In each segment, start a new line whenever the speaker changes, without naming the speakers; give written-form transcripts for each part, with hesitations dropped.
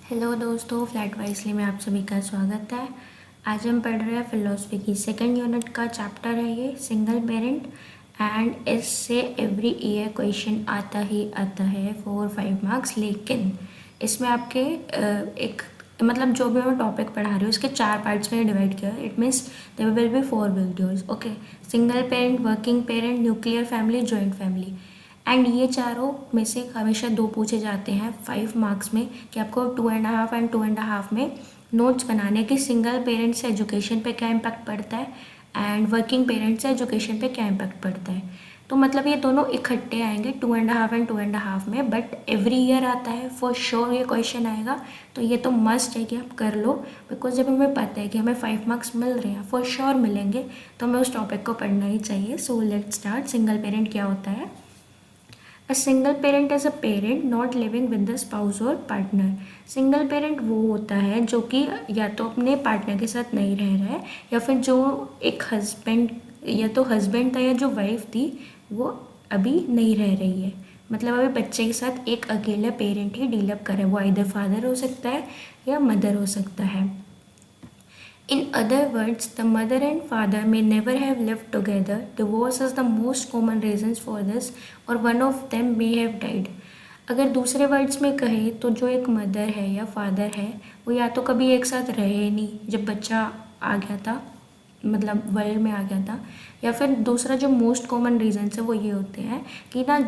Hello दोस्तों, flat wisely में आप सभी का स्वागत है। आज हम पढ़ रहे हैं फिलोसफी की सेकंड यूनिट का चैप्टर है ये सिंगल पेरेंट। एंड इससे एवरी ईयर क्वेश्चन आता ही आता है 4-5 मार्क्स। लेकिन इसमें आपके एक मतलब जो भी मैं टॉपिक पढ़ा रही हूँ उसके 4 पार्ट्स में डिवाइड किया है। It means there will be 4 videos. Okay, single parent, working parent, nuclear family, joint family. And ये चारों में से हमेशा 2 पूछे जाते हैं 5 मार्क्स में कि आपको 2.5 एंड 2.5 में नोट्स बनाने कि सिंगल पेरेंट्स से एजुकेशन पे क्या इम्पैक्ट पड़ता है एंड वर्किंग पेरेंट्स से एजुकेशन पे क्या इम्पैक्ट पड़ता है। तो मतलब ये दोनों इकट्ठे आएंगे 2.5 एंड 2.5 में, बट एवरी ईयर आता है फॉर श्योर ये क्वेश्चन आएगा। तो ये तो मस्ट है कि आप कर लो, बिकॉज जब हमें पता है कि हमें 5 मार्क्स मिल रहे हैं, फॉर श्योर मिलेंगे, तो हमें उस टॉपिक को पढ़ना ही चाहिए। So let's start. Single parent क्या होता है? A single parent is a parent not living with the spouse or partner। Single parent वो होता है जो कि या तो अपने पार्टनर के साथ नहीं रह रहा है, या फिर जो एक हस्बैंड या तो हस्बैंड था या जो वाइफ थी वो अभी नहीं रह रही है। मतलब अभी बच्चे के साथ एक अकेला पेरेंट ही डील अप करे। वो आइदर फादर हो सकता है या मदर हो सकता है। In other words, the mother and father may never have lived together. Divorce is the most common reasons for this, or one of them may have died। अगर दूसरे वर्ड्स में कहें तो जो एक मदर है या फादर है वो या तो कभी एक साथ रहे नहीं जब बच्चा आ गया था, मतलब वर्ल्ड में आ गया था, या फिर दूसरा जो मोस्ट कॉमन रीजन है वो ये होते हैं कि ना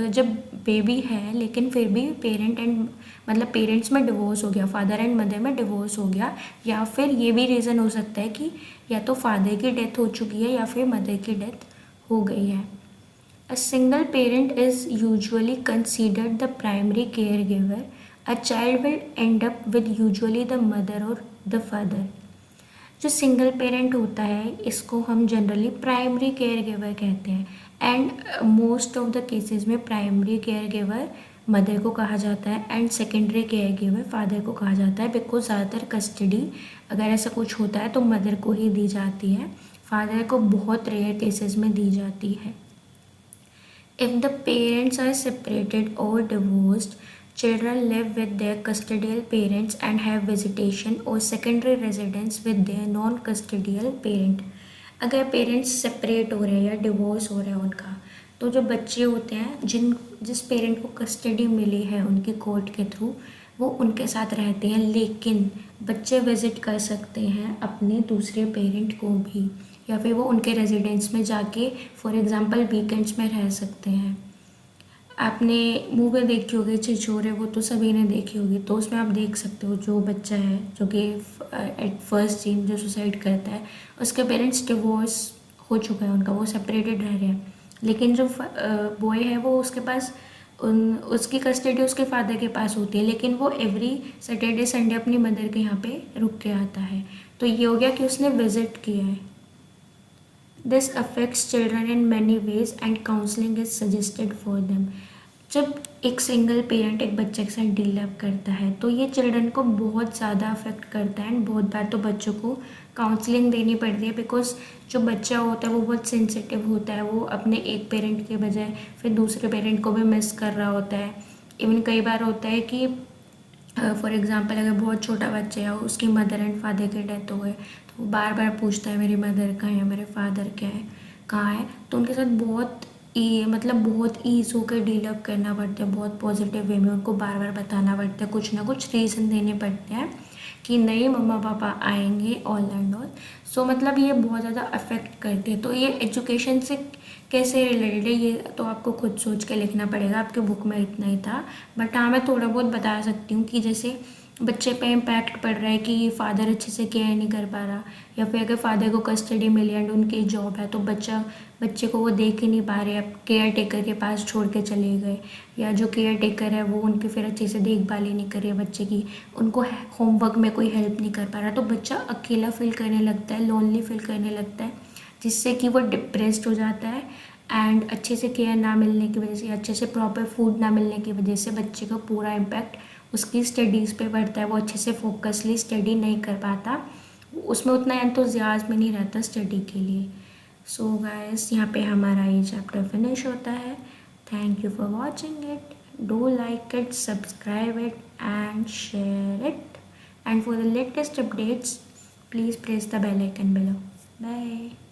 जब बेबी है लेकिन फिर भी पेरेंट एंड मतलब पेरेंट्स में डिवोर्स हो गया, फादर एंड मदर में डिवोर्स हो गया। या फिर ये भी रीज़न हो सकता है कि या तो फादर की डेथ हो चुकी है या फिर मदर की डेथ हो गई है। A single parent is usually considered the primary care giver. A child will and up with usually the mother और द फादर। जो सिंगल पेरेंट होता है इसको हम जनरली प्राइमरी केयर गिवर कहते हैं। And most of the cases में primary care giver mother को कहा जाता है and secondary care giver father को कहा जाता है, बिकॉज ज़्यादातर कस्टडी अगर ऐसा कुछ होता है तो मदर को ही दी जाती है, फादर को बहुत रेयर केसेस में दी जाती है। If the parents are separated or divorced, children live with their custodial parents and have visitation or secondary residence with their non-custodial parent। अगर पेरेंट्स सेपरेट हो रहे हैं या डिवोर्स हो रहा है उनका, तो जो बच्चे होते हैं जिस पेरेंट को कस्टडी मिली है उनकी कोर्ट के थ्रू, वो उनके साथ रहते हैं, लेकिन बच्चे विजिट कर सकते हैं अपने दूसरे पेरेंट को भी, या फिर वो उनके रेजिडेंस में जाके फॉर एग्ज़ाम्पल वीकेंड्स में रह सकते हैं। आपने मूवी देखी होगी छिछोरे, वो तो सभी ने देखी होगी, तो उसमें आप देख सकते हो जो बच्चा है जो कि एट फर्स्ट सीन जो सुसाइड करता है उसके पेरेंट्स डिवोर्स हो चुका है उनका, वो सेपरेटेड रह रहे हैं, लेकिन जो बॉय है वो उसके पास उसकी कस्टडी उसके फादर के पास होती है, लेकिन वो एवरी सैटरडे संडे अपनी मदर के यहाँ पे रुक के आता है। तो ये हो गया कि उसने विजिट किया है। This affects children in many ways and counselling is suggested for them. जब एक सिंगल पेरेंट एक बच्चे के साथ डील अप करता है तो ये चिल्ड्रन को बहुत ज़्यादा अफेक्ट करता है, एंड बहुत बार तो बच्चों को काउंसलिंग देनी पड़ती है, बिकॉज जो बच्चा होता है वो बहुत सेंसिटिव होता है, वो अपने एक पेरेंट के बजाय फिर दूसरे पेरेंट को भी मिस कर रहा होता है। इवन कई बार होता है कि फॉर एग्ज़ाम्पल अगर बहुत छोटा बच्चा है उसकी मदर एंड फादर की डेथ हो गए तो वो बार बार पूछता है मेरी मदर कहाँ है, मेरे फादर क्या है, कहाँ है। तो उनके साथ बहुत बहुत ईज होकर डील अप करना पड़ता है, बहुत पॉजिटिव वे में उनको बार बार बताना पड़ता है, कुछ ना कुछ रीज़न देने पड़ते हैं कि नहीं मम्मा पापा आएंगे ऑल एंड ऑल। सो मतलब ये बहुत ज़्यादा अफेक्ट करते हैं। तो ये एजुकेशन से कैसे रिलेटेड है ये तो आपको खुद सोच के लिखना पड़ेगा, आपके बुक में इतना ही था, बट हाँ मैं थोड़ा बहुत बता सकती हूँ कि जैसे बच्चे पे इम्पैक्ट पड़ रहा है कि फादर अच्छे से केयर नहीं कर पा रहा, या फिर अगर फादर को कस्टडी मिली एंड उनकी जॉब है तो बच्चे को वो देख ही नहीं पा रहे, अब केयर टेकर के पास छोड़ के चले गए, या जो केयर टेकर है वो उनकी फिर अच्छे से देखभाल ही नहीं कर रही है बच्चे की, उनको होमवर्क में कोई हेल्प नहीं कर पा रहा, तो बच्चा अकेला फील करने लगता है, लोनली फील करने लगता है, जिससे कि वो डिप्रेस्ड हो जाता है। एंड अच्छे से केयर ना मिलने की वजह से, अच्छे से प्रॉपर फूड ना मिलने की वजह से बच्चे का पूरा इम्पैक्ट उसकी स्टडीज़ पे पड़ता है, वो अच्छे से फोकसली स्टडी नहीं कर पाता, उसमें उतना एंथुजियाज्म नहीं रहता स्टडी के लिए। सो गाइस यहाँ पे हमारा ये चैप्टर फिनिश होता है। Thank you for watching it, do like it, subscribe it. and share it. And for the latest updates, please press the bell icon below. Bye.